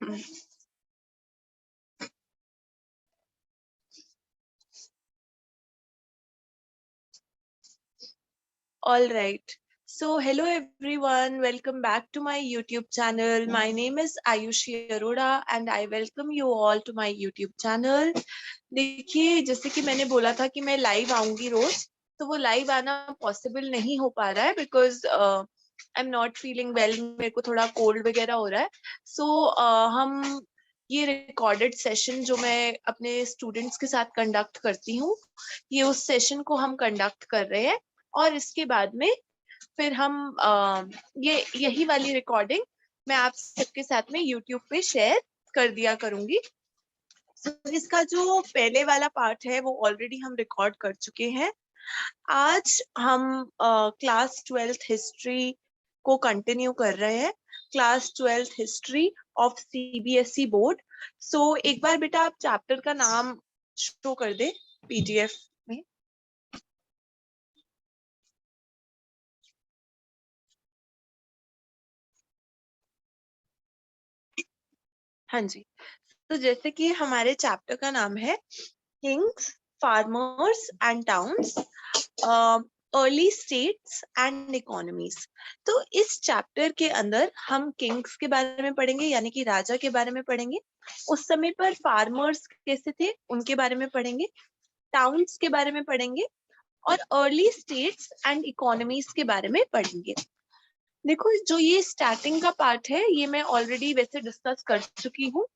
All right. So, hello everyone. Welcome back to my YouTube channel. My name is Ayushi Arora and I welcome you all to my YouTube channel. देखिए, जैसे कि मैंने बोला था कि मैं live आऊंगी रोज, तो वो लाइव आना पॉसिबल नहीं हो पा रहा है because I am not feeling well. मेरे को थोड़ा कोल्ड वगैरह हो रहा है. सो हम ये रिकॉर्डेड सेशन जो मैं अपने स्टूडेंट्स के साथ कंडक्ट करती हूँ, ये उस सेशन को हम कंडक्ट कर रहे हैं. और इसके बाद में फिर हम ये यही वाली रिकॉर्डिंग मैं आप सबके साथ में YouTube पे शेयर कर दिया करूंगी. इसका जो पहले वाला पार्ट है वो ऑलरेडी हम रिकॉर्ड कर चुके हैं. आज हम क्लास 12th हिस्ट्री को कंटिन्यू कर रहे हैं. Class 12th history of CBSE board. So एक बार बेटा आप चैप्टर का नाम शो कर दे PDF में. हाँ जी. तो जैसे कि हमारे चैप्टर का नाम है Kings, farmers and towns, early states and economies. तो इस चैप्टर के अंदर हम किंग्स के बारे में पढ़ेंगे, यानी कि राजा के बारे में पढ़ेंगे. उस समय पर फार्मर्स कैसे थे उनके बारे में पढ़ेंगे, टाउन्स के बारे में पढ़ेंगे और अर्ली स्टेट्स एंड इकोनॉमीज के बारे में पढ़ेंगे. देखो, जो ये स्टार्टिंग का पार्ट है ये मैं ऑलरेडी वैसे डिस्कस कर चुकी हूँ.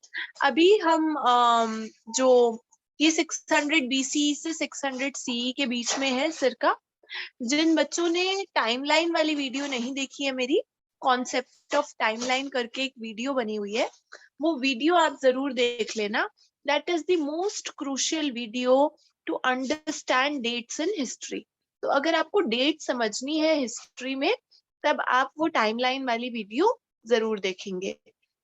अभी हम जो ये 600 BC से 600 CE के बीच में है circa. जिन बच्चों ने टाइमलाइन वाली वीडियो नहीं देखी है मेरी, कॉन्सेप्ट ऑफ टाइमलाइन करके एक वीडियो बनी हुई है, वो वीडियो आप जरूर देख लेना. That is the most crucial video to understand dates in history. तो अगर आपको डेट समझनी है हिस्ट्री में, तब आप वो टाइमलाइन वाली वीडियो जरूर देखेंगे.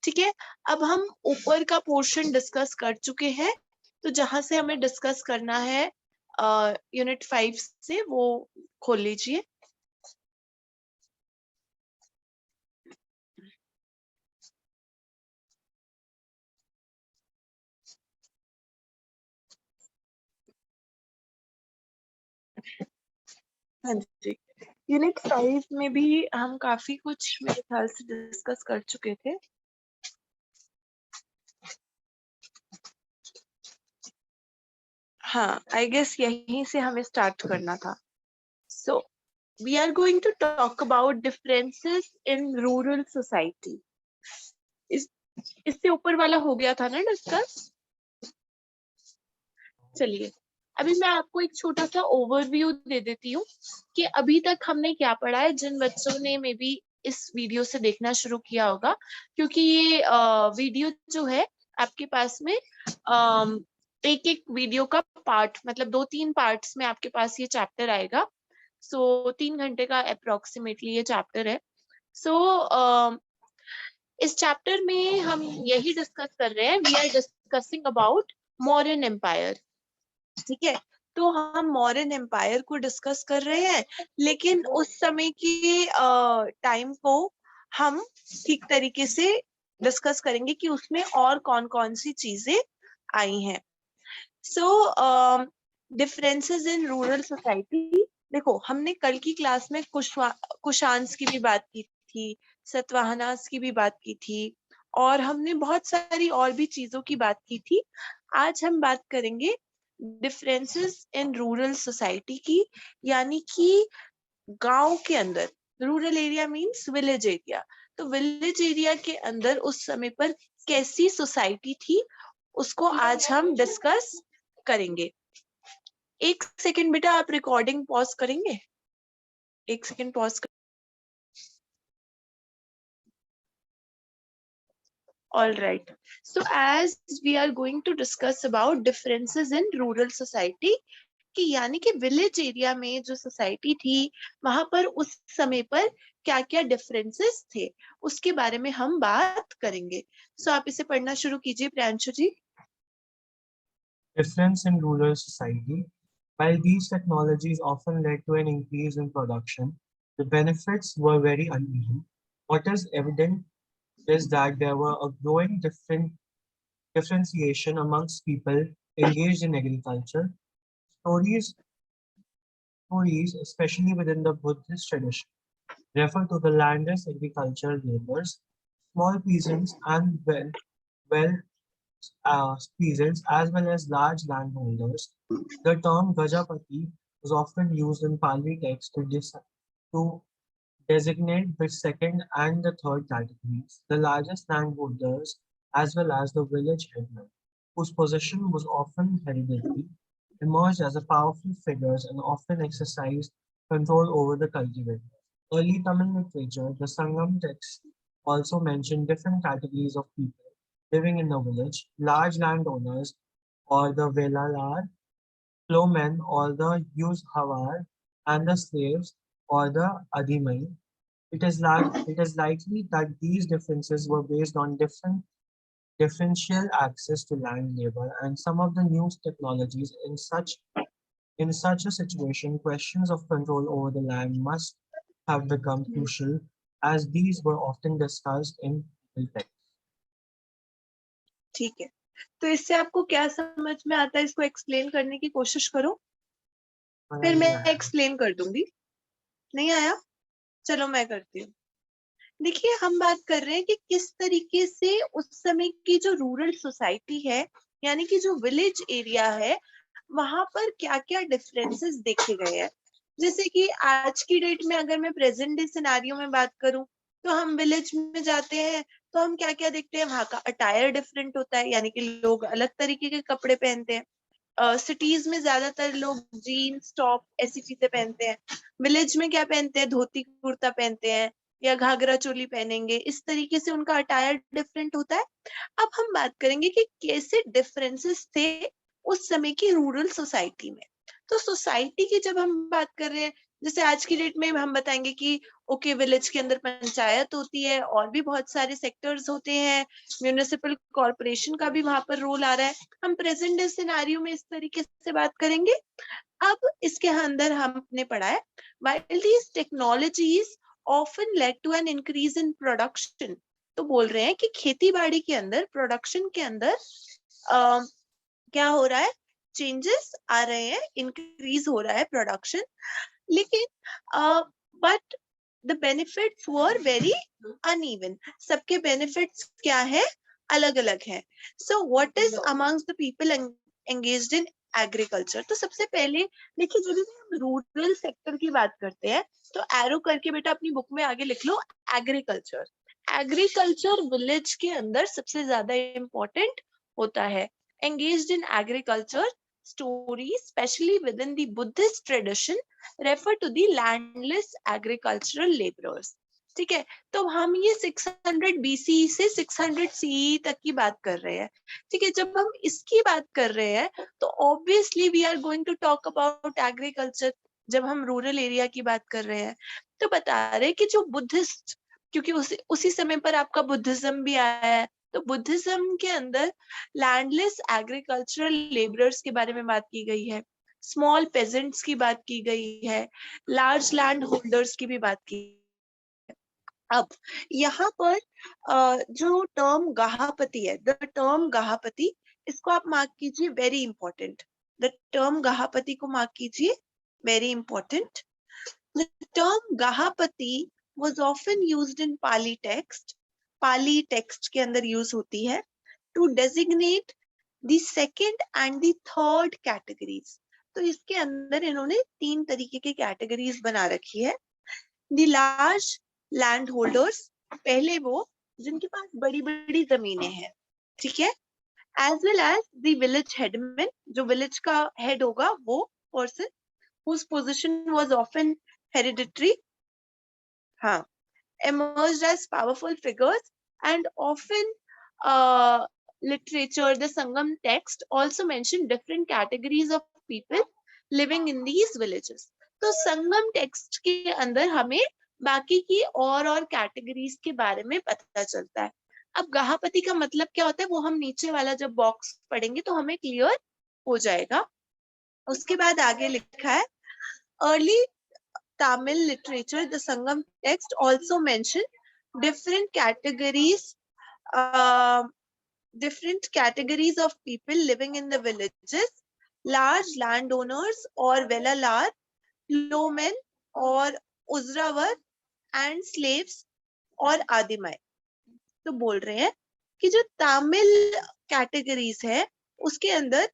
ठीक है. अब हम ऊपर का पोर्शन डिस्कस कर चुके हैं, तो जहां से हमें डिस्कस करना है यूनिट 5 से वो खोल लीजिए. हाँ जी. यूनिट 5 में भी हम काफी कुछ मेरे ख्याल से डिस्कस कर चुके थे. हाँ, आई गेस यहीं से हमें स्टार्ट करना था. So we are going to talk about differences in rural society. इससे ऊपर वाला हो गया था ना डिस्कस. चलिए, अभी मैं आपको एक छोटा सा ओवरव्यू दे देती हूँ कि अभी तक हमने क्या पढ़ा है. जिन बच्चों ने मे बी इस वीडियो से देखना शुरू किया होगा, क्योंकि ये वीडियो जो है आपके पास में एक एक वीडियो का पार्ट, मतलब 2-3 पार्ट्स में आपके पास ये चैप्टर आएगा. सो 3 घंटे का अप्रोक्सीमेटली ये चैप्टर है. सो इस चैप्टर में हम यही डिस्कस कर रहे हैं. We are discussing about Mauryan empire. ठीक है. तो हम मौर्यन एम्पायर को डिस्कस कर रहे हैं, लेकिन उस समय की टाइम को हम ठीक तरीके से डिस्कस करेंगे कि उसमें और कौन कौन सी चीजें आई हैं. सो डिफरेंसेस इन रूरल सोसाइटी. देखो, हमने कल की क्लास में कुशान्स की भी बात की थी, सतवाहनास की भी बात की थी, और हमने बहुत सारी और भी चीजों की बात की थी. आज हम बात करेंगे डिफरेंसेस इन रूरल सोसाइटी की, यानी कि गांव के अंदर. Rural area means village area. तो विलेज एरिया के अंदर उस समय पर कैसी सोसाइटी थी, उसको आज हम डिस्कस करेंगे. एक सेकंड बेटा, आप रिकॉर्डिंग पॉज करेंगे? एक सेकंड पॉज कर. All right. So as we are going to discuss about differences in rural society, कि यानी कि विलेज एरिया में जो सोसाइटी थी वहां पर उस समय पर क्या क्या डिफरेंसेस थे, उसके बारे में हम बात करेंगे. सो आप इसे पढ़ना शुरू कीजिए प्रियांशु जी. Difference in rural society. While these technologies often led to an increase in production, the benefits were very uneven. What is evident is that there were a growing differentiation amongst people engaged in agriculture. Stories, stories, especially within the Buddhist tradition, refer to the landless agricultural laborers, small peasants, and well peasants as well as large landholders. The term Gajapati was often used in Pali texts to designate the second and the third categories, the largest landholders as well as the village headmen, whose possession was often hereditary, emerged as a powerful figures and often exercised control over the cultivator. Early Tamil literature, the Sangam texts also mentioned different categories of people living in the village, large landowners or the velalar, plowmen or the Yuzhawar, and the slaves or the Adimai. It is likely that these differences were based on differential access to land labor and some of the new technologies. In such a situation, questions of control over the land must have become crucial as these were often discussed in legal texts. ठीक है, तो इससे आपको क्या समझ में आता है, इसको एक्सप्लेन करने की कोशिश करो, फिर मैं एक्सप्लेन कर दूंगी। नहीं आया? चलो मैं करती हूँ। देखिए, हम बात कर रहे हैं कि किस तरीके से उस समय की जो रूरल सोसाइटी है, यानी कि जो विलेज एरिया है, वहां पर क्या क्या डिफरेंसेस देखे गए हैं। जैसे कि आज की डेट में अगर मैं प्रेजेंट डे सिनेरियो में बात करूं, तो हम विलेज में जाते हैं तो हम क्या क्या देखते हैं, वहां का अटायर डिफरेंट होता है, यानी कि लोग अलग तरीके के कपड़े पहनते हैं। सिटीज में ज्यादातर लोग जीन्स टॉप ऐसी चीजें पहनते हैं, विलेज में क्या पहनते हैं, धोती कुर्ता पहनते हैं या घाघरा चोली पहनेंगे, इस तरीके से उनका अटायर डिफरेंट होता है। अब हम बात करेंगे कि कैसे डिफरेंसेस थे उस समय की रूरल सोसाइटी में। तो सोसाइटी की जब हम बात कर रहे हैं, जैसे आज की डेट में हम बताएंगे कि ओके, विलेज के अंदर पंचायत होती है और भी बहुत सारे सेक्टर्स होते हैं, म्यूनिसिपल कॉर्पोरेशन का भी वहां पर रोल आ रहा है। हम प्रेजेंट डे सिनेरियो में इस तरीके से बात करेंगे। अब इसके अंदर हमने पढ़ा है, while these technologies often led to an increase in production, तो बोल रहे हैं कि खेती बाड़ी के अंदर, प्रोडक्शन के अंदर क्या हो रहा है, चेंजेस आ रहे हैं, इंक्रीज हो रहा है प्रोडक्शन, लेकिन but the benefits were very uneven. सबके बेनिफिट्स क्या है, अलग अलग है। So what is amongst the people engaged in agriculture. तो सबसे पहले देखिए, जब भी हम रूरल सेक्टर की बात करते हैं तो एरो करके बेटा अपनी बुक में आगे लिख लो एग्रीकल्चर। एग्रीकल्चर विलेज के अंदर सबसे ज्यादा इंपॉर्टेंट होता है। Engaged in agriculture, stories, especially within the Buddhist tradition, refer to the landless agricultural laborers. ठीक है, तो हम ये 600 BC से 600 CE तक की बात कर रहे हैं। ठीक है, जब हम इसकी बात कर रहे हैं तो obviously we are going to talk about agriculture. जब हम रूरल एरिया की बात कर रहे हैं तो बता रहे हैं कि जो बुद्धिस्ट, क्योंकि उसी समय पर आपका बुद्धिज्म भी आया है, तो बुद्धिज्म के अंदर लैंडलेस एग्रीकल्चरल लेबरर्स के बारे में बात की गई है, स्मॉल पेजेंट्स की बात की गई है, लार्ज लैंड होल्डर्स की भी बात की है। अब यहाँ पर जो टर्म गाहापति है, द टर्म गाहापति, इसको आप मार्क कीजिए, very important. The term gahapati को मार्क कीजिए, very important. The term gahapati was often used in Pali text. Pali text के अंदर यूज होती है to designate the second and the third categories. तो इसके अंदर इन्होंने 3 तरीके की कैटेगरीज बना रखी है। The large land holders, पहले वो जिनके पास बड़ी बड़ी जमीनें हैं, ठीक है, as well as the village headman, जो विलेज का हेड होगा, वो person whose position was often hereditary, हाँ, emerged as powerful figures, and often literature, the Sangam text also mentioned different categories of people living in these villages. तो संगम text के अंदर हमें बाकी की और कैटेगरीज के बारे में पता चलता है। अब गाहापति का मतलब क्या होता है वो हम नीचे वाला जब बॉक्स पढ़ेंगे तो हमें क्लियर हो जाएगा। उसके बाद आगे लिखा है, early Tamil literature, the Sangam text also mentioned different categories of people living in the villages, large landowners or velalar, plowmen or uzravar, and slaves और आदिमाई। तो बोल रहे हैं कि जो तमिल कैटेगरीज है उसके अंदर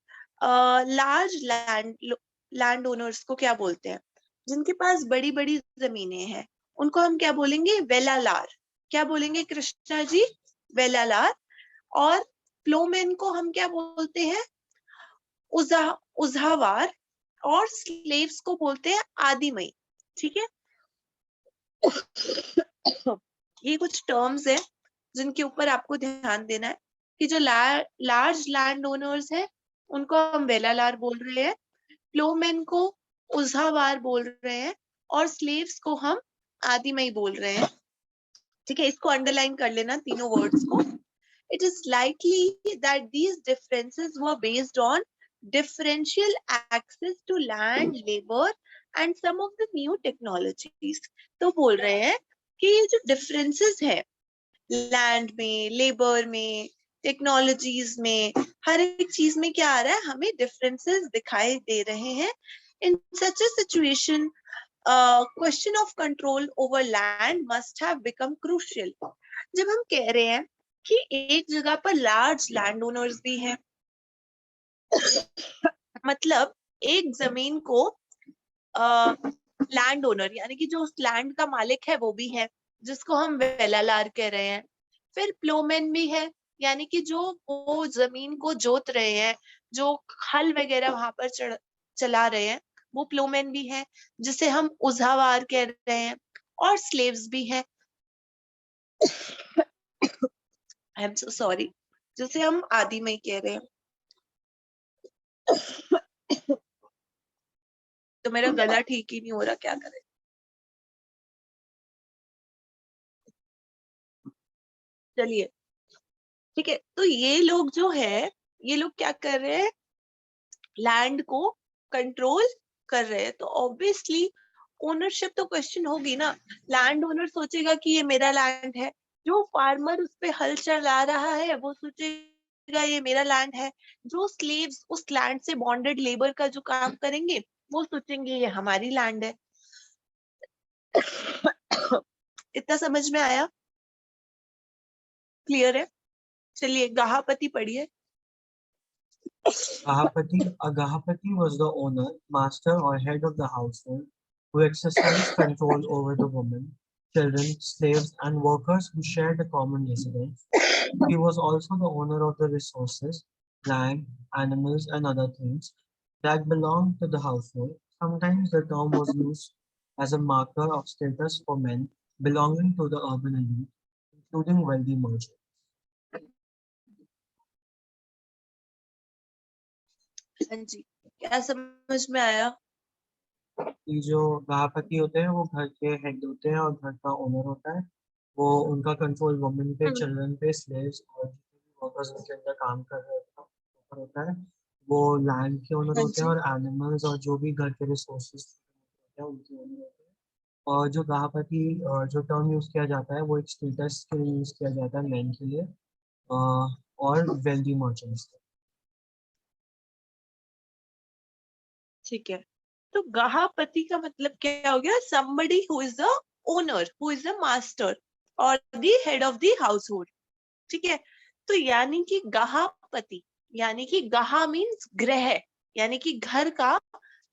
लार्ज लैंड ओनर्स को क्या बोलते हैं, जिनके पास बड़ी बड़ी जमीनें हैं, उनको हम क्या बोलेंगे, वेलालार। क्या बोलेंगे कृष्णा जी? वेलालार। और प्लोमेन को हम क्या बोलते हैं? उजावार। और स्लेव्स को बोलते हैं आदिमई। ठीक है, ये कुछ टर्म्स है जिनके ऊपर आपको ध्यान देना है कि जो लार्ज लैंड ओनर्स है उनको हम वेलालार बोल रहे हैं, प्लोमेन को उजावार बोल रहे हैं, और स्लेव्स को हम आदिमई बोल रहे हैं। ठीक है, इसको अंडरलाइन कर लेना तीनों वर्ड्स को। It is likely that these differences were based on differential access to land, labor and some of the new technologies. तो बोल रहे हैं कि ये जो differences है लैंड में, लेबर में, टेक्नोलॉजीज में, हर एक चीज में क्या आ रहा है, हमें डिफरेंसेस दिखाई दे रहे हैं। In such a situation question of control over land must have become crucial. जब हम कह रहे हैं कि एक जगह पर लार्ज लैंड ओनर्स भी हैं, मतलब एक जमीन को लैंड ओनर यानी कि जो उस लैंड का मालिक है वो भी है, जिसको हम वेलालार कह रहे हैं। फिर प्लोमेन भी है, यानी कि जो वो जमीन को जोत रहे हैं, जो हल वगैरह वहां पर चला रहे हैं, वो प्लोमेन भी है, जिसे हम उजावार कह रहे हैं। और स्लेव्स भी है, आई एम सो सॉरी, जिसे हम आदिमई कह रहे हैं। तो मेरा गला ठीक ही नहीं हो रहा, क्या करें। चलिए ठीक है, तो ये लोग जो है, ये लोग क्या कर रहे हैं, लैंड को कंट्रोल कर रहे हैं। तो ऑब्वियसली ओनरशिप तो क्वेश्चन होगी ना। लैंड ओनर सोचेगा कि ये मेरा लैंड है, जो फार्मर उस पे हल चला रहा है वो सोचेगा ये मेरा लैंड है, जो स्लेव्स उस लैंड से बॉन्डेड लेबर का जो काम करेंगे वो सोचेंगे ये हमारी लैंड है। इतना समझ में आया? क्लियर है? चलिए गाहापति पढ़िए। Agahapati was the owner, master or head of the household who exercised control over the women, children, slaves and workers who shared a common residence. He was also the owner of the resources, land, animals and other things that belonged to the household. Sometimes the term was used as a marker of status for men belonging to the urban elite, including wealthy merchants. हाँ जी, क्या समझ में आया? कि जो गृहपति होते हैं वो घर के हेड होते हैं और घर का ओनर होता है। वो उनका कंट्रोल वुमेन पे, चिल्ड्रन पे, स्लेव्स और वर्कर्स उनके अंदर काम कर रहे होता है। वो लैंड के ओनर हाँ होते हैं जी, और एनिमल्स और जो भी घर के रिसोर्सेज होते हैं उनके ओनर होते हैं। और जो गृहपति जो टर्म यूज किया जाता है वो एक स्टेटस के लिए यूज किया जाता है मैन के लिए और वेल्दी मर्चेंट्स। ठीक है। तो गहापति का मतलब क्या हो गया? somebody who is the owner, who is the master or the head of the household। ठीक है, तो यानी कि गहापति यानी कि गहा मीन्स ग्रह, यानी कि घर का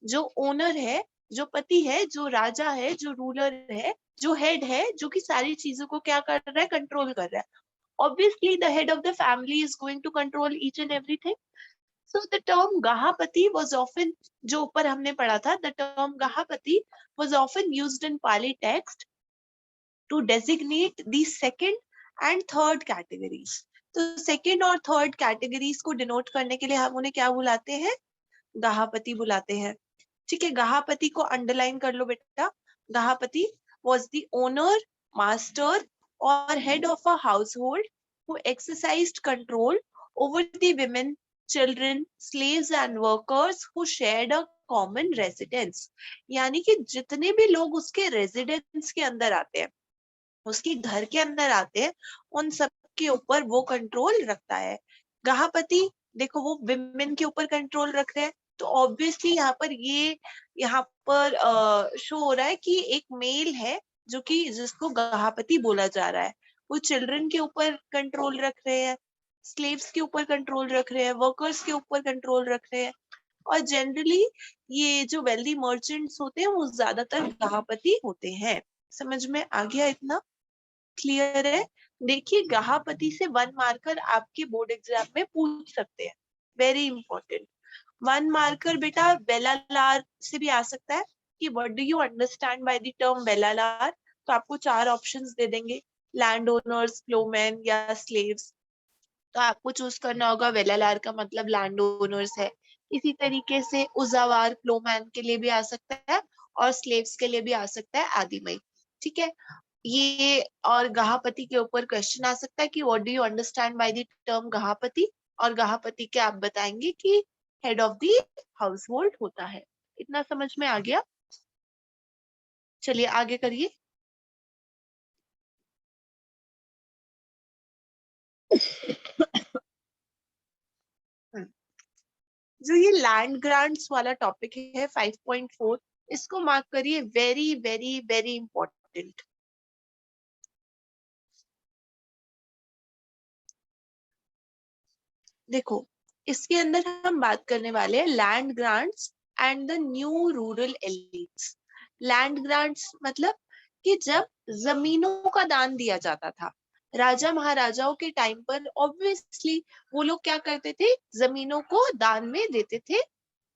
जो ओनर है, जो पति है, जो राजा है, जो रूलर है, जो हेड है, जो कि सारी चीजों को क्या कर रहा है, कंट्रोल कर रहा है। obviously the head of the family is going to control each and everything. So the term Gahapati was often, जो ऊपर हमने पढ़ा था, the term Gahapati was often used in Pali text to designate the second and third categories. तो second और third categories को denote करने के लिए हम उन्हें क्या बुलाते हैं? गहापति बुलाते हैं। ठीक है, गहापति को अंडरलाइन कर लो बेटा। गहापति was the owner, master or head of a household who exercised control over the women, children, slaves and workers who shared a common residence। यानी कि जितने भी लोग उसके रेजिडेंस के अंदर आते हैं उसके घर के अंदर आते हैं, उन सब के ऊपर वो कंट्रोल रखता है। गहापति देखो वो विमेन के ऊपर कंट्रोल रख रहे हैं, तो ऑब्वियसली यहाँ पर शो हो रहा है कि एक मेल है जो कि जिसको गहापति बोला जा रहा है, वो चिल्ड्रन के ऊपर कंट्रोल रख रहे हैं, स्लेव्स के ऊपर कंट्रोल रख रहे हैं, वर्कर्स के ऊपर कंट्रोल रख रहे हैं। और जनरली ये जो वेल्दी मर्चेंट्स होते हैं वो ज्यादातर गहापति होते हैं। समझ में आ गया? इतना क्लियर है? देखिए गहापति से 1 मार्कर आपके बोर्ड एग्जाम में पूछ सकते हैं, वेरी इंपॉर्टेंट। 1 मार्कर बेटा वेलालार से भी आ सकता है कि what do you understand by the term Vellalar, तो आपको 4 ऑप्शंस दे देंगे, लैंड ओनर्स, फ्लोमैन या स्लेव्स। तो आपको चूज करना होगा वेलालार का मतलब लैंड ओनर्स है। इसी तरीके से उजावार फ्लोमैन के लिए भी आ सकता है और स्लेव्स के लिए भी आ सकता है आदिमई। ठीक है, ये और गहापति के ऊपर क्वेश्चन आ सकता है कि what do you understand by the term gahapati, और गहापति के आप बताएंगे कि head of the household होता है। इतना समझ में आ गया? चलिए आगे करिए। जो ये लैंड ग्रांट्स वाला टॉपिक है 5.4, इसको मार्क करिए, वेरी वेरी वेरी इंपॉर्टेंट। देखो इसके अंदर हम बात करने वाले हैं land grants and the new rural elites. Land grants मतलब कि जब जमीनों का दान दिया जाता था राजा महाराजाओं के टाइम पर, ऑब्वियसली वो लोग क्या करते थे, जमीनों को दान में देते थे।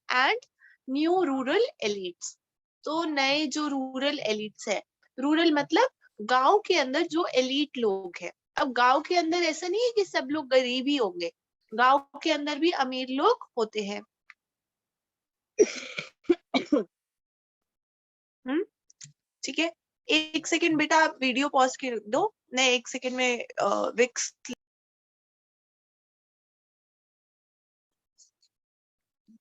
एंड न्यू रूरल एलिट्स, तो नए जो रूरल एलिट्स है, रूरल मतलब गांव के अंदर जो एलिट लोग हैं। अब गांव के अंदर ऐसा नहीं है कि सब लोग गरीब ही होंगे, गांव के अंदर भी अमीर लोग होते हैं। ठीक है, 1 सेकेंड बेटा आप वीडियो पॉज कर दो, मैं 1 सेकेंड में Vicks.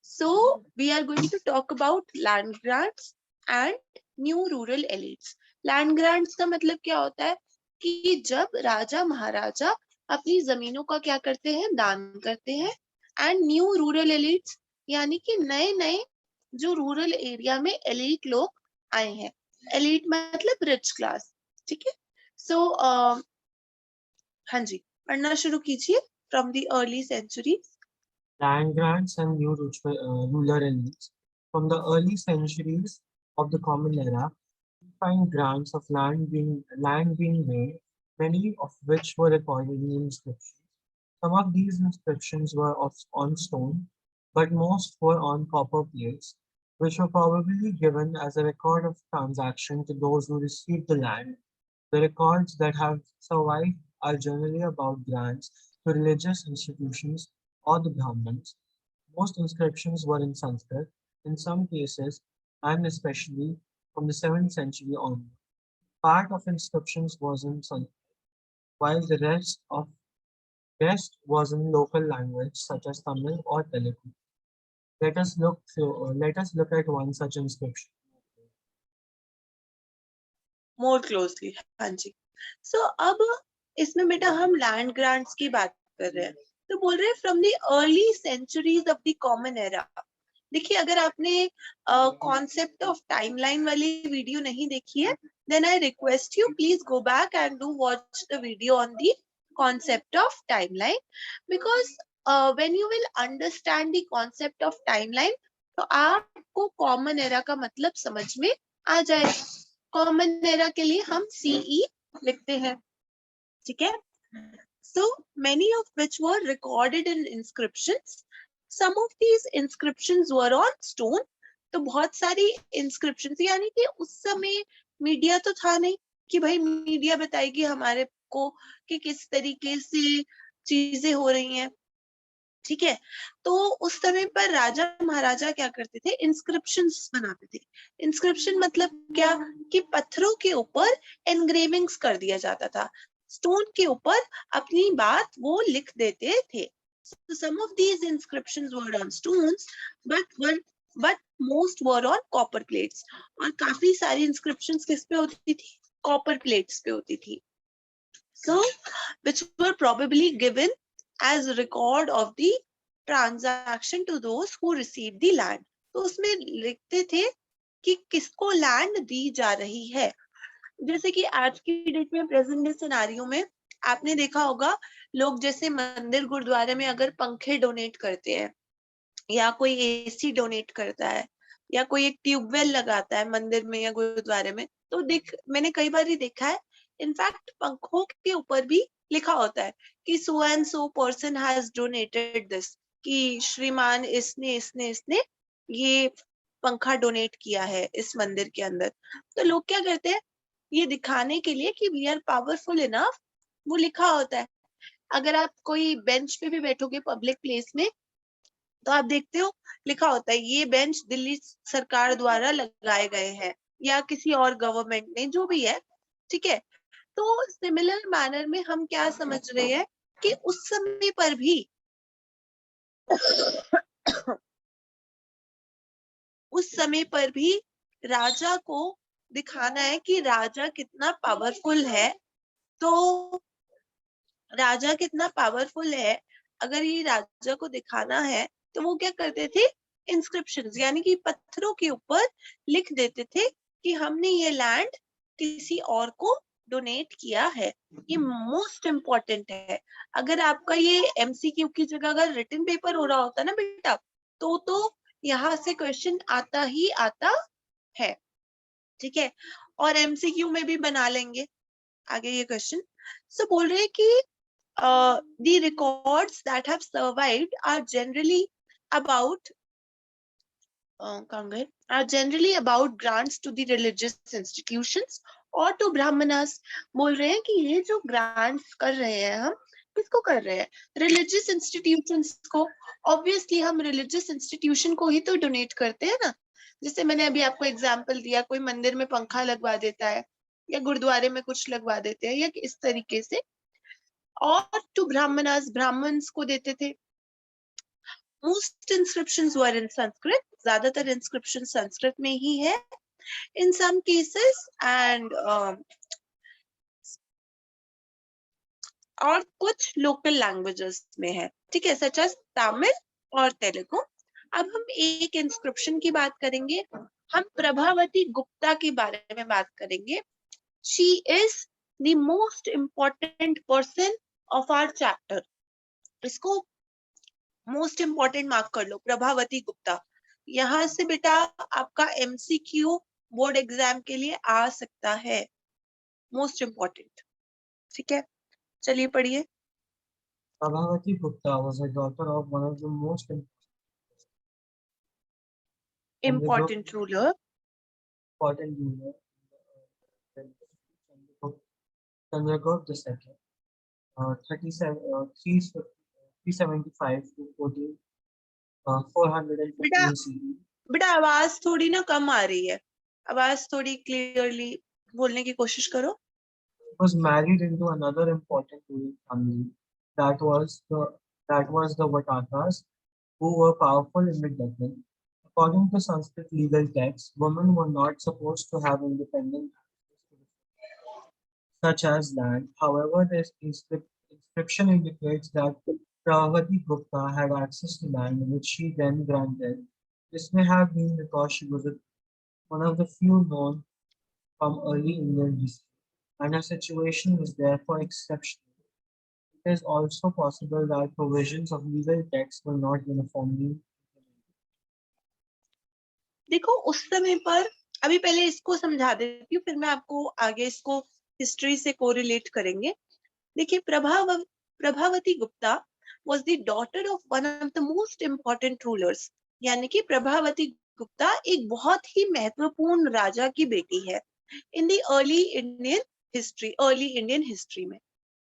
So we are going to talk about land grants and new rural elites. Land grants का मतलब क्या होता है कि जब राजा महाराजा अपनी जमीनों का क्या करते हैं, दान करते हैं। एंड न्यू रूरल एलिट्स यानी कि नए नए जो रूरल एरिया में एलिट लोग आए हैं। एलिट मतलब रिच क्लास। ठीक है, सो हाँ जी, पढ़ना शुरू कीजिए। From the early century, Land grants and new rural elites. From the early centuries of the Common Era, we find grants of land being made, many of which were recorded in inscriptions. Some of these inscriptions were on stone, but most were on copper plates, which were probably given as a record of transaction to those who received the land. The records that have survived are generally about grants to religious institutions or the Brahmins. Most inscriptions were in Sanskrit, in some cases, and especially from the 7th century onward. Part of inscriptions was in Sanskrit, while the rest was in local language such as Tamil or Telugu. Let us look at one such inscription. More closely. हाँ जी, सो अब इसमें बेटा हम land grants की बात कर रहे हैं, तो बोल रहे हैं from the early centuries of the common era. देखिए अगर आपने कॉन्सेप्ट ऑफ टाइमलाइन वाली वीडियो नहीं देखी है, then I request you please go back and do watch the video on the concept of timeline, because when you will understand the concept of timeline तो आपको common era का मतलब समझ में आ जाएगा। कॉमन एरा के लिए हम सीई लिखते हैं। ठीक है, so many of which were recorded in inscriptions. Some of these inscriptions were on stone. तो बहुत सारी inscriptions, यानी कि उस समय मीडिया तो था नहीं कि भाई मीडिया बताएगी हमारे को कि किस तरीके से चीजें हो रही हैं। ठीक है, तो उस समय पर राजा महाराजा क्या करते थे, इंस्क्रिप्शंस बनाते थे। इंस्क्रिप्शन मतलब क्या कि पत्थरों के ऊपर एनग्रेविंग्स कर दिया जाता था, स्टोन के ऊपर अपनी बात वो लिख देते थे। So some of these inscriptions were on stones, but most were on copper plates. और काफी सारी inscriptions किस पे होती थी, कॉपर प्लेट्स पे होती थी. So which were probably given as a record of the transaction to those who received the land. तो उसमें लिखते थे कि किसको लैंड दी जा रही है. जैसे कि आज की डेट में प्रेजेंट डे सिनारियो में आपने देखा होगा, लोग जैसे मंदिर गुरुद्वारे में अगर पंखे डोनेट करते हैं या कोई एसी डोनेट करता है या कोई एक ट्यूबवेल लगाता है मंदिर में या गुरुद्वारे में, तो मैंने कई बार ही देखा है, इनफैक्ट पंखों के ऊपर भी लिखा होता है कि so and so person has donated this, कि श्रीमान इसने ये पंखा डोनेट किया है इस मंदिर के अंदर. तो लोग क्या करते हैं, ये दिखाने के लिए कि वी आर पावरफुल इनफ, वो लिखा होता है. अगर आप कोई बेंच पे भी बैठोगे पब्लिक प्लेस में तो आप देखते हो लिखा होता है ये बेंच दिल्ली सरकार द्वारा लगाए गए हैं या किसी और गवर्नमेंट ने, जो भी है, ठीक है. तो सिमिलर मैनर में हम क्या समझ रहे हैं कि उस समय पर भी उस समय पर भी राजा को दिखाना है कि राजा कितना पावरफुल है. तो राजा कितना पावरफुल है, अगर ये राजा को दिखाना है तो वो क्या करते थे, इंस्क्रिप्शंस यानी कि पत्थरों के ऊपर लिख देते थे कि हमने ये लैंड किसी और को डोनेट किया है. ये मोस्ट इम्पोर्टेंट है. अगर आपका ये एमसीक्यू की जगह अगर रिटन पेपर हो रहा होता ना बेटा, तो यहाँ से क्वेश्चन आता ही आता है, ठीक है. और एमसीक्यू में भी बना लेंगे आगे ये क्वेश्चन. सो बोल रहे हैं कि the records that have survived are generally about grants to the religious institutions or to brahmanas. बोल रहे हैं कि ये जो grants कर रहे हैं हम किसको कर रहे हैं, religious institutions को. obviously हम religious institution को ही तो donate करते हैं ना. जैसे मैंने अभी आपको एग्जांपल दिया, कोई मंदिर में पंखा लगवा देता है या गुरुद्वारे में कुछ लगवा देते हैं या इस तरीके से. और टू ब्राह्मणास, ब्राह्मण्स को देते थे. मोस्ट इंस्क्रिप्शंस वर इन संस्कृत, ज्यादातर इंस्क्रिप्शन संस्कृत में ही है इन सम केसेस, एंड और कुछ लोकल लैंग्वेजेस में है, ठीक है, सच एज तमिल और तेलुगु. अब हम एक इंस्क्रिप्शन की बात करेंगे, हम प्रभावती गुप्ता के बारे में बात करेंगे. She is the most important person of our chapter. इसको मोस्ट इम्पोर्टेंट मार्क कर लो, प्रभावती गुप्ता. यहाँ से बेटा आपका एमसीक्यू बोर्ड एग्जाम के लिए आ सकता है, मोस्ट इम्पोर्टेंट, ठीक है. चलिए पढ़िए. Prabhavati Gupta was a daughter of one of the most important ruler. important ruler, Chandragupta II, 375 to 415 CE. बेटा आवाज थोड़ी ना कम आ रही है, आवाज थोड़ी क्लियरली बोलने की कोशिश करो. Was married into another important ruling family, that was the Vatakas, who were powerful in Midland. According to Sanskrit legal texts, women were not supposed to have independent such as land. However, this inscription indicates that Prabhavati Gupta had access to land, which she then granted. This may have been because she was one of the few known from early Indian history, and her situation was therefore exceptional. It is also possible that provisions of legal texts were not uniformly implemented. देखो उस समय पर, अभी पहले इसको समझा देती हूँ, फिर मैं आपको आगे इसको हिस्ट्री से कोरिलेट करेंगे. देखिए Prabhavati Gupta was the daughter of one of the most important rulers. यानी कि प्रभावती गुप्ता एक बहुत ही महत्वपूर्ण राजा की बेटी है इन दी अर्ली इंडियन हिस्ट्री में.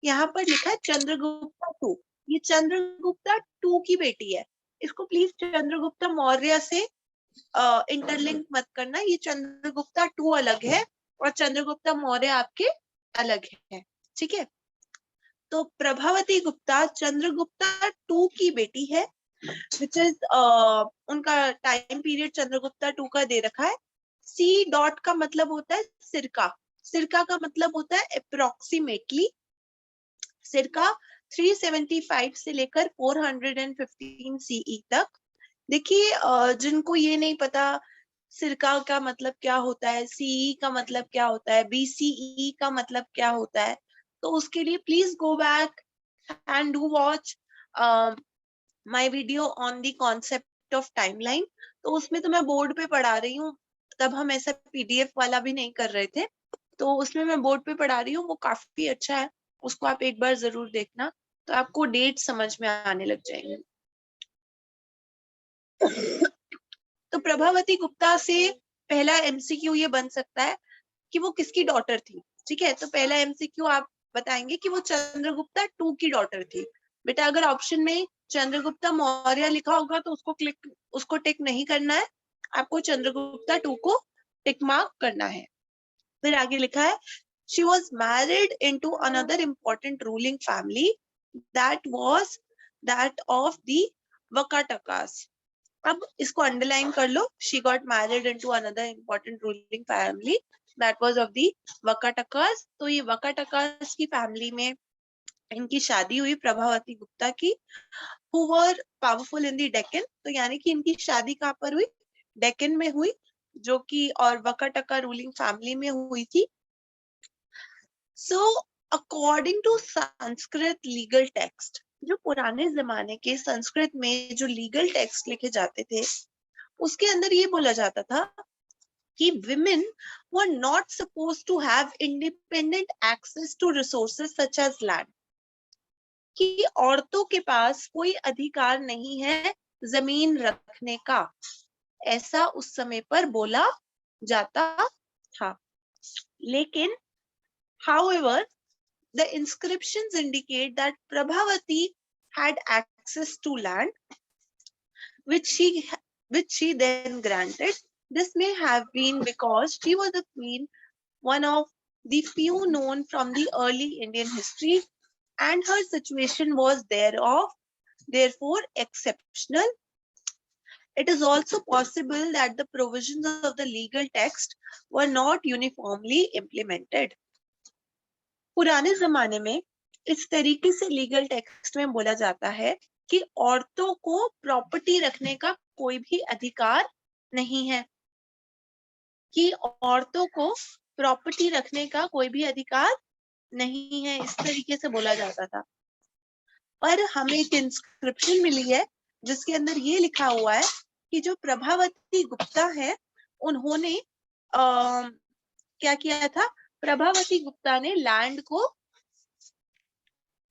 यहाँ पर लिखा है चंद्रगुप्ता टू. ये चंद्रगुप्ता टू की बेटी है. इसको प्लीज चंद्रगुप्ता मौर्य से इंटरलिंक मत करना. ये चंद्रगुप्ता टू अलग है और चंद्रगुप्ता मौर्य आपके अलग है, ठीक है. तो प्रभावती गुप्ता चंद्रगुप्ता टू की बेटी है, which is उनका टाइम पीरियड चंद्रगुप्ता टू का दे रखा है. सी डॉट का मतलब होता है सिरका, सिरका का मतलब होता है अप्रोक्सीमेटली, सिरका 375 से लेकर 415 सीई तक। देखिए जिनको ये नहीं पता सिरका का मतलब क्या होता है, सीई का मतलब क्या होता है, बीसीई का मतलब क्या होता है, तो उसके लिए please go back and do watch my video on the concept of timeline. तो उसमें तो मैं बोर्ड पे पढ़ा रही हूँ, तब हम ऐसा पीडीएफ वाला भी नहीं कर रहे थे, तो उसमें मैं बोर्ड पे पढ़ा रही हूँ, वो काफी अच्छा है, उसको आप एक बार जरूर देखना, तो आपको डेट समझ में आने लग जाएंगे। तो प्रभावती गुप्ता से पहला एमसीक्यू ये बन सकता है कि वो किसकी डॉटर थी। ठीक है, तो पहला एमसीक्यू आप बताएंगे कि वो चंद्रगुप्ता 2 की डॉटर थी। बेटा अगर ऑप्शन में चंद्रगुप्ता मौर्य लिखा होगा तो उसको टिक नहीं करना है, आपको चंद्रगुप्ता 2 को टिक मार्क करना है। फिर आगे लिखा है she was married into another important ruling family that was that of the Vakatakas। अब इसको अंडरलाइन कर लो, she got married into another important ruling family that was of the Vakatakas। तो ये Vakatakas की फैमिली में इनकी शादी हुई प्रभावती गुप्ता की, who were powerful in the Deccan। तो यानी कि इनकी शादी कहाँ पर हुई, डेक्कन में हुई, जो कि और वकाटका रूलिंग फैमिली में हुई थी। So according to Sanskrit legal text, जो पुराने जमाने के संस्कृत में जो लीगल टेक्स्ट लिखे जाते थे उसके अंदर ये बोला जाता था कि women were not supposed to have independent access to resources such as land। कि औरतों के पास कोई अधिकार नहीं है जमीन रखने का, ऐसा उस समय पर बोला जाता था। लेकिन however the inscriptions indicate that Prabhavati had access to land which she then granted। This may have been because she was a queen, one of the few known from the early Indian history, and her situation was therefore exceptional। It is also possible that the provisions of the legal text were not uniformly implemented। पुराने जमाने में इस तरीके से legal text में बोला जाता है कि औरतों को प्रॉपर्टी रखने का कोई भी अधिकार नहीं है, कि औरतों को प्रॉपर्टी रखने का कोई भी अधिकार नहीं है, इस तरीके से बोला जाता था। पर हमें एक इंस्क्रिप्शन मिली है जिसके अंदर ये लिखा हुआ है कि जो प्रभावती गुप्ता है उन्होंने क्या किया था, प्रभावती गुप्ता ने लैंड को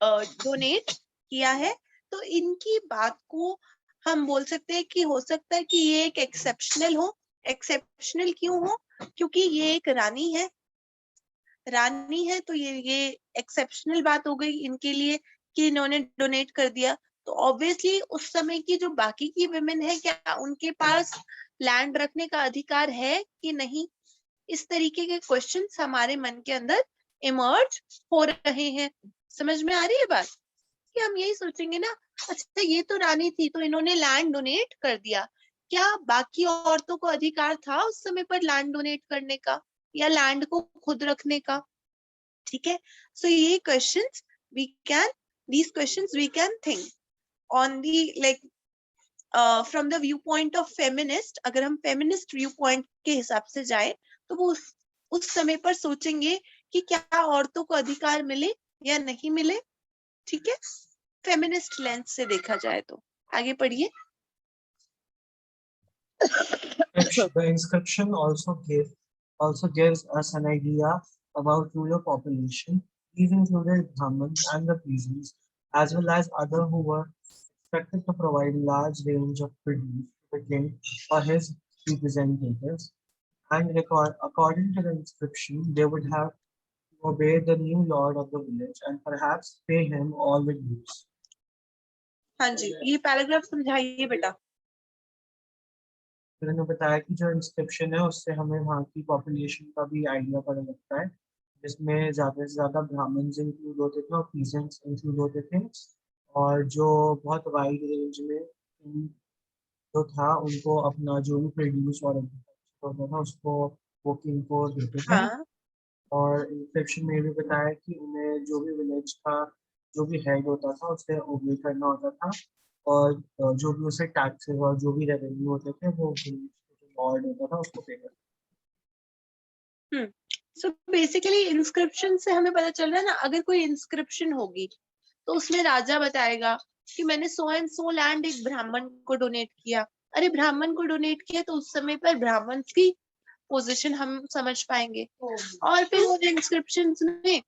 डोनेट किया है। तो इनकी बात को हम बोल सकते हैं कि हो सकता है कि ये एक एक्सेप्शनल हो। एक्सेप्शनल क्यों हो, क्योंकि ये एक रानी है, रानी है तो ये एक्सेप्शनल बात हो गई इनके लिए कि इन्होंने डोनेट कर दिया। तो ऑब्वियसली उस समय की जो बाकी की विमेन है क्या उनके पास लैंड रखने का अधिकार है कि नहीं, इस तरीके के क्वेश्चंस हमारे मन के अंदर इमर्ज हो रहे हैं। समझ में आ रही है बात, कि हम यही सोचेंगे ना, अच्छा ये तो रानी थी तो इन्होंने लैंड डोनेट कर दिया, क्या बाकी औरतों को अधिकार था उस समय पर लैंड डोनेट करने का या लैंड को खुद रखने का। ठीक है, सो ये questions these questions we can think on the like from the viewpoint of feminist। अगर हम feminist viewpoint के हिसाब से जाए तो वो उस समय पर सोचेंगे कि क्या औरतों को अधिकार मिले या नहीं मिले। ठीक है, फेमिनिस्ट लेंस से देखा जाए तो। आगे पढ़िए। The inscription also gives us an idea about rural population. These included Brahmins and the peasants, as well as others who were expected to provide large range of produce to the king or his representatives. And according to the inscription, they would have to obey the new lord of the village and perhaps pay him all the dues. हाँ जी, ये paragraph समझाइए बेटा। मैंने बताया कि जो inscription है उससे हमें वहाँ की पॉपुलेशन का भी आइडिया पता लगता है, जिसमें ज़्यादा से ज़्यादा ब्राह्मण्स इंक्लूड होते थे और पीजेंट्स इंक्लूड होते थे, और जो बहुत वाइड रेंज में जो था उनको अपना जो भी प्रोड्यूस और होता था उसको वो किंग को देते थे। हाँ। और इंस्क्रिप्शन में भी बताया कि उन्हें जो भी विलेज का जो भी हेड होता था उसे ओबे करना होता था, और जो भी उसे टैक्सेस और जो भी रेवेन्यू होते थे वो लॉर्ड होता था उसको पे करता। सो बेसिकली इंस्क्रिप्शन से हमें पता चल रहा है ना, अगर कोई इंस्क्रिप्शन होगी तो उसमें राजा बताएगा कि मैंने सो एंड सो लैंड एक ब्राह्मण को डोनेट किया। अरे ब्राह्मण को डोनेट किया तो उस समय पर ब्राह्मण की पोजीशन हम समझ पाएंगे। और फिर वो इंस्क्रिप्शन में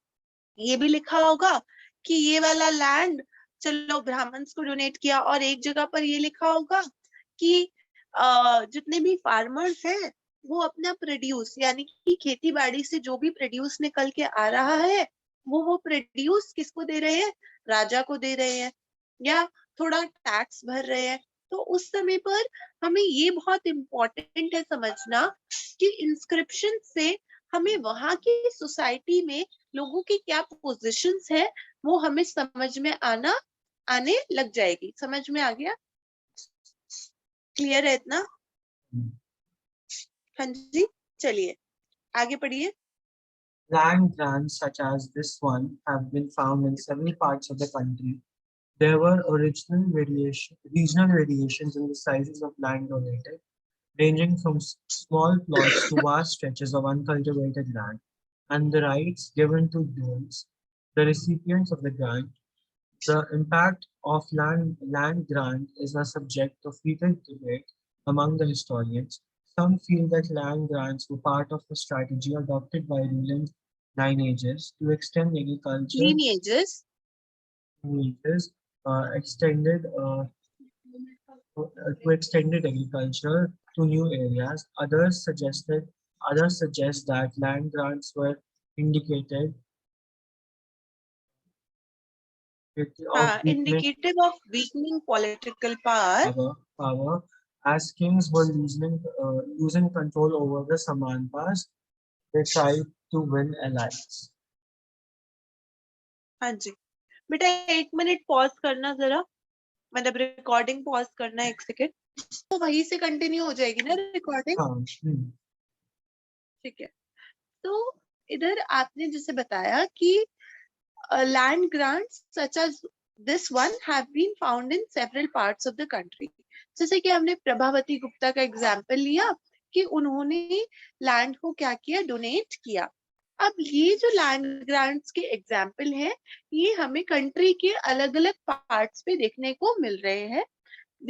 ये भी लिखा होगा कि ये वाला लैंड चलो ब्राह्मण्स को डोनेट किया, और एक जगह पर ये लिखा होगा कि जितने भी फार्मर्स हैं वो अपना प्रोड्यूस, यानी कि खेती बाड़ी से जो भी प्रोड्यूस निकल के आ रहा है वो प्रोड्यूस किसको दे रहे हैं, राजा को दे रहे हैं, या थोड़ा टैक्स भर रहे हैं। तो उस समय पर हमें ये बहुत इम्पोर्टेंट है समझना कि इंस्क्रिप्शन से हमें वहां की सोसाइटी में लोगों की क्या पोजीशंस है वो हमें समझ में आने लग जाएगी। समझ में आ गया? क्लियर है इतना? हाँ जी, चलिए आगे पढ़िए। Land grants such as this one have been found in several parts of the country. There were regional variations in the sizes of land donated, ranging from small plots to vast stretches of uncultivated land, and the rights given to those, the recipients of the grant. The impact of land grant is a subject of heated debate among the historians. Some feel that land grants were part of a strategy adopted by ruling lineages to extend agriculture Lineages. lineages, extended to extended agriculture to new areas. Others suggest that land grants were indicated of weakness Indicative of weakening political power. power as kings were losing control over the Samantas. They tried to win allies. हाँ जी बेटा, 1 minute pause करना जरा, मतलब recording pause करना 1 second, तो वहीं से continue हो जाएगी ना रिकॉर्डिंग। हाँ, ठीक है, तो इधर आपने जैसे बताया कि land grants such as this one have been found in several parts of the country. जैसे कि हमने प्रभावती गुप्ता का एग्जाम्पल लिया कि उन्होंने लैंड को क्या किया, डोनेट किया। अब ये जो लैंड ग्रांट्स के एग्जाम्पल है ये हमें कंट्री के अलग अलग पार्ट्स पे देखने को मिल रहे हैं।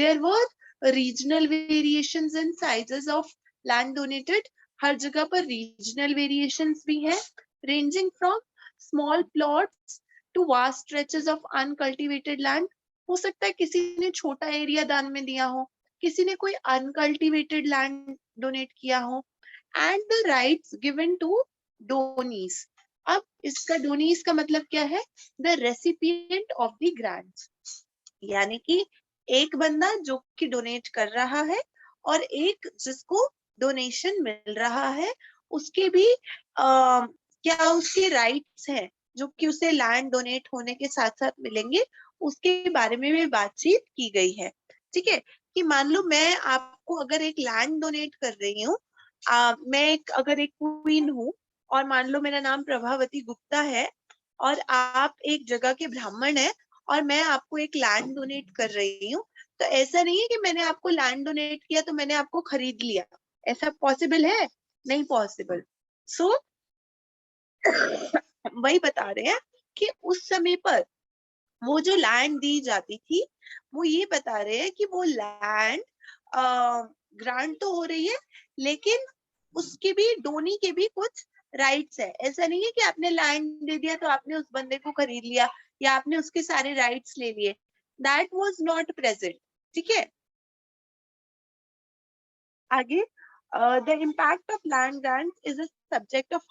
There were regional variations in sizes of land donated. हर जगह पर regional variations भी हैं, ranging from small plots to vast stretches of uncultivated land. हो सकता है किसी ने छोटा एरिया दान में दिया हो, किसी ने कोई uncultivated land डोनेट किया हो, and the rights given to donees. अब इसका डोनीज का मतलब क्या है? The recipient of the grants. यानी कि एक बंदा जो कि डोनेट कर रहा है और एक जिसको डोनेशन मिल रहा है, उसके भी क्या उसके राइट्स हैं जो कि उसे लैंड डोनेट होने के साथ साथ मिलेंगे, उसके बारे में भी बातचीत की गई है। ठीक है, कि मान लो मैं आपको अगर एक लैंड डोनेट कर रही हूँ, मैं अगर एक क्वीन हूँ और मान लो मेरा नाम प्रभावती गुप्ता है और आप एक जगह के ब्राह्मण है और मैं आपको एक लैंड डोनेट कर रही हूँ, तो ऐसा नहीं है कि मैंने आपको लैंड डोनेट किया तो मैंने आपको खरीद लिया। ऐसा पॉसिबल है? नहीं पॉसिबल। सो वही बता रहे हैं कि उस समय पर वो जो लैंड दी जाती थी वो ये बता रहे हैं कि वो लैंड ग्रांट तो हो रही है लेकिन उसके भी डोनी के भी कुछ राइट्स है। ऐसा नहीं है कि आपने लैंड दे दिया तो आपने उस बंदे को खरीद लिया या आपने उसके सारे राइट्स ले लिए। That was not present. ठीक है, आगे the impact of land grants is a subject of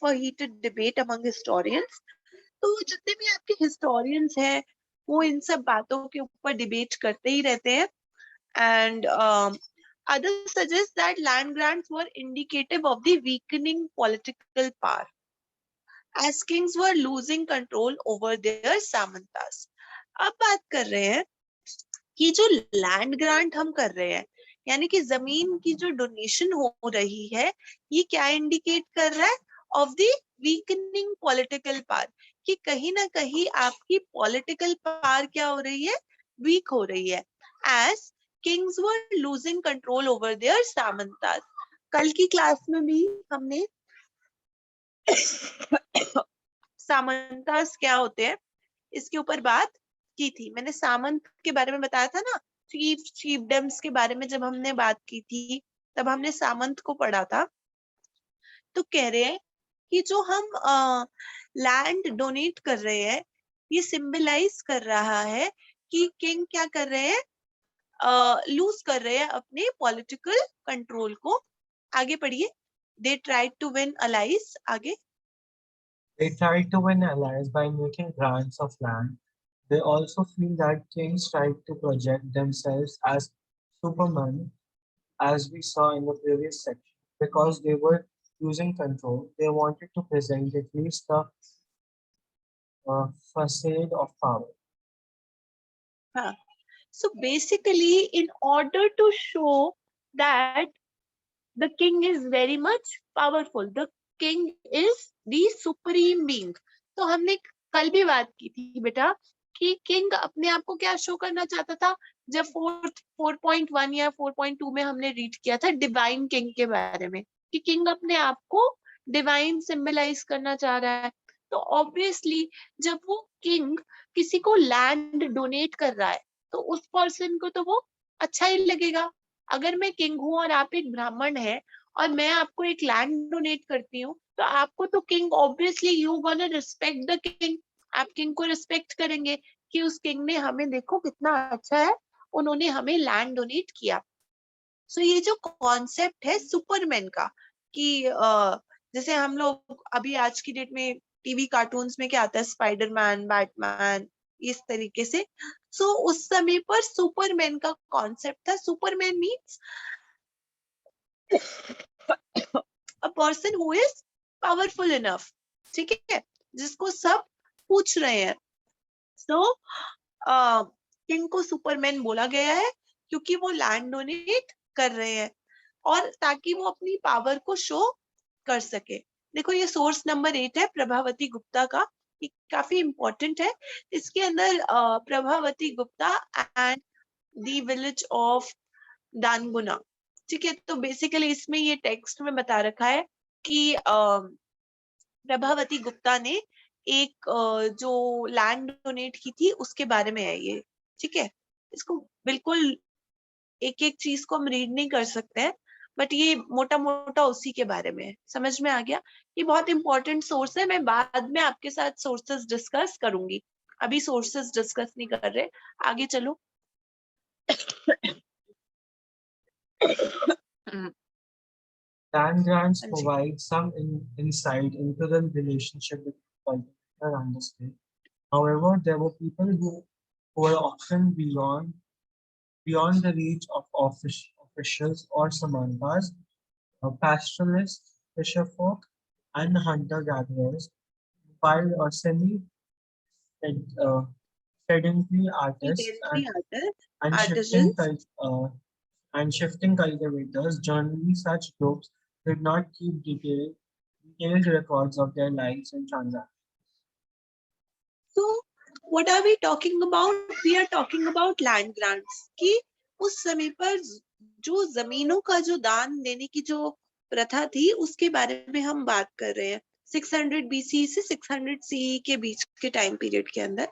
a heated debate among historians. तो जितने भी आपके historians हैं वो इन सब बातों के ऊपर डिबेट करते ही रहते हैं। and others suggest that land grants were indicative of the weakening political power as kings were losing control over their samantas. अब बात कर रहे हैं कि जो लैंड ग्रांट हम कर रहे हैं यानी कि जमीन की जो डोनेशन हो रही है ये क्या इंडिकेट कर रहा है? of the weakening political power, कि कहीं ना कहीं आपकी political power क्या हो रही है, weak हो रही है, as kings were losing control over their samantas. कल की क्लास में भी हमने सामंतास क्या होते हैं इसके ऊपर बात की थी. मैंने सामंत के बारे में बताया था ना, चीफडम्स के बारे में जब हमने बात की थी तब हमने सामंत को पढ़ा था. तो कह रहे हैं कि जो हम लैंड डोनेट कर रहे हैं ये सिंबलाइज कर रहा है कि किंग क्या कर रहे हैं, लूज कर रहे हैं अपने पॉलिटिकल कंट्रोल को. आगे पढ़िए. They tried to win allies. आगे. They tried to win allies by making grants of land. They also feel that kings tried to project themselves as supermen, as we saw in the previous section. Because they were losing control, they wanted to present at least the facade of power. हाँ. So basically, in order to show that the king is very much powerful, the king is the supreme being. तो हमने कल भी बात की थी बेटा कि किंग अपने आप को क्या शो करना चाहता था. जब 4.1 या 4.2 में हमने रीड किया था डिवाइन किंग के बारे में कि किंग अपने आप को डिवाइन सिंबलाइज करना चाह रहा है. तो ऑब्वियसली जब वो किंग किसी को लैंड डोनेट कर रहा है तो उस पर्सन को तो वो अच्छा ही लगेगा. अगर मैं किंग हूं और आप एक ब्राह्मण है और मैं आपको एक लैंड डोनेट करती हूँ तो आपको तो king obviously you gonna respect the king. आप किंग को रिस्पेक्ट करेंगे कि उस किंग ने हमें देखो कितना अच्छा है, उन्होंने हमें लैंड डोनेट किया. सो ये जो कॉन्सेप्ट है सुपरमैन का कि जैसे हम लोग अभी आज की डेट में टीवी कार्टून्स में क्या आता है, स्पाइडरमैन, बैटमैन, इस तरीके से. सो उस समय पर सुपरमैन का कॉन्सेप्ट था. Superman means a person who is powerful enough. ठीक है, जिसको सब पूछ रहे हैं. सो किंग को सुपरमैन बोला गया है क्योंकि वो लैंड डोनेट कर रहे हैं और ताकि वो अपनी पावर को शो कर सके. देखो ये सोर्स नंबर 8 है प्रभावती गुप्ता का, ये काफी इंपॉर्टेंट है. इसके अंदर Prabhavati Gupta and the village of Danguna. ठीक है, तो बेसिकली इसमें ये टेक्स्ट में बता रखा है कि प्रभावती गुप्ता ने एक जो लैंड डोनेट की थी उसके बारे में है ये. ठीक है, इसको बिल्कुल एक एक चीज को हम रीड नहीं कर सकते हैं बट ये मोटा मोटा उसी के बारे में है. समझ में आ गया? ये बहुत इंपॉर्टेंट सोर्स है. मैं बाद में आपके साथ सोर्सेस डिस्कस करूंगी, अभी सोर्सेस डिस्कस नहीं कर रहे. आगे चलो. Land grants हाँ जी. provide some insight into the relationship between culture and the state. However, there were people who were often beyond the reach of officials or samantas, pastoralists, fisherfolk, and hunter-gatherers, while sedentary artists and shifting Artisans. shifting cultivators. Generally, such groups did not keep detailed records of their lives and transactions. So what are we talking about? We are talking about land grants. कि उस समय पर जो जमीनों का जो दान देने की जो प्रथा थी उसके बारे में हम बात कर रहे हैं 600 BC से 600 CE के बीच के टाइम पीरियड के अंदर.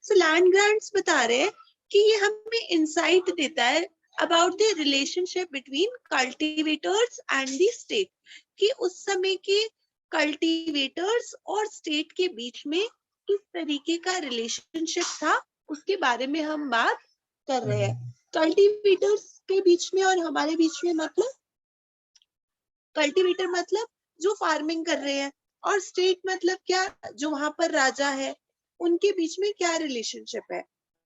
सो लैंड ग्रांट्स बता रहे हैं कि ये हमें इंसाइट देता है about the relationship between cultivators and the state, कि उस समय के कल्टीवेटर्स और स्टेट के बीच में किस तरीके का रिलेशनशिप था उसके बारे में हम बात कर रहे हैं. कल्टीवेटर्स के बीच में और हमारे बीच में मतलब कल्टीवेटर मतलब जो फार्मिंग कर रहे हैं और स्टेट मतलब क्या, जो वहां पर राजा है, उनके बीच में क्या रिलेशनशिप है.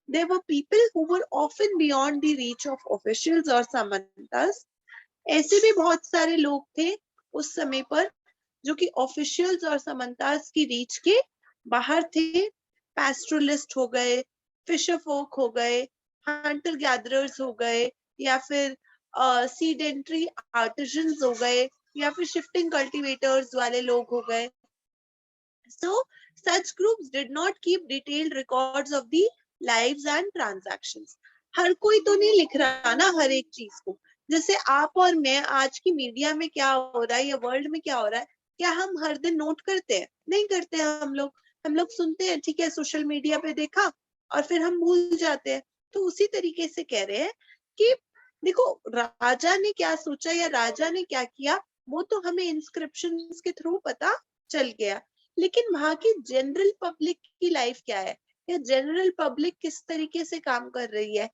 There were people who were often beyond the reach of officials or samantas. ऐसे भी बहुत सारे लोग थे उस समय पर जो कि ऑफिशियल्स और समंतास की रीच के बाहर थे. पैस्ट्रलिस्ट हो गए, फिशर फोक हो गए, हंटर गैदरर्स हो गए, या फिर सीडेंट्री आर्टिजन्स हो गए, या फिर शिफ्टिंग कल्टीवेटर्स वाले लोग हो गए. So such groups did not keep detailed records of the lives and transactions. हर कोई तो नहीं लिख रहा ना हर एक चीज को. जैसे आप और मैं आज की मीडिया में क्या हो रहा है या वर्ल्ड में क्या हो रहा है, क्या हम हर दिन नोट करते हैं? नहीं करते हैं हम लोग सुनते हैं, ठीक है, सोशल मीडिया पे देखा और फिर हम भूल जाते हैं. तो उसी तरीके से कह रहे हैं कि देखो राजा ने क्या सोचा या राजा ने क्या किया वो तो हमें इंस्क्रिप्शंस के थ्रू पता चल गया, लेकिन वहां की जनरल पब्लिक की लाइफ क्या है या जनरल पब्लिक किस तरीके से काम कर रही है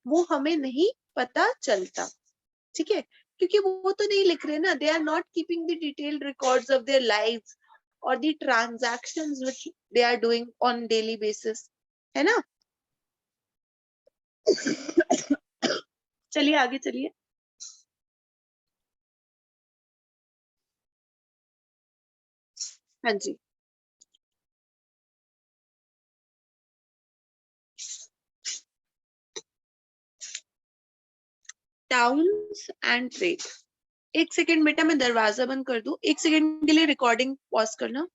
वो हमें नहीं पता चलता. ठीक है, क्योंकि वो तो नहीं लिख रहे ना. They are not keeping the detailed records of their lives और the transactions which they are doing on daily basis, है ना. चलिए आगे चलिए. हाँ जी. Towns and trade. एक सेकेंड बेटा मैं दरवाजा बंद कर दूं. एक सेकेंड के लिए रिकॉर्डिंग पॉज करना.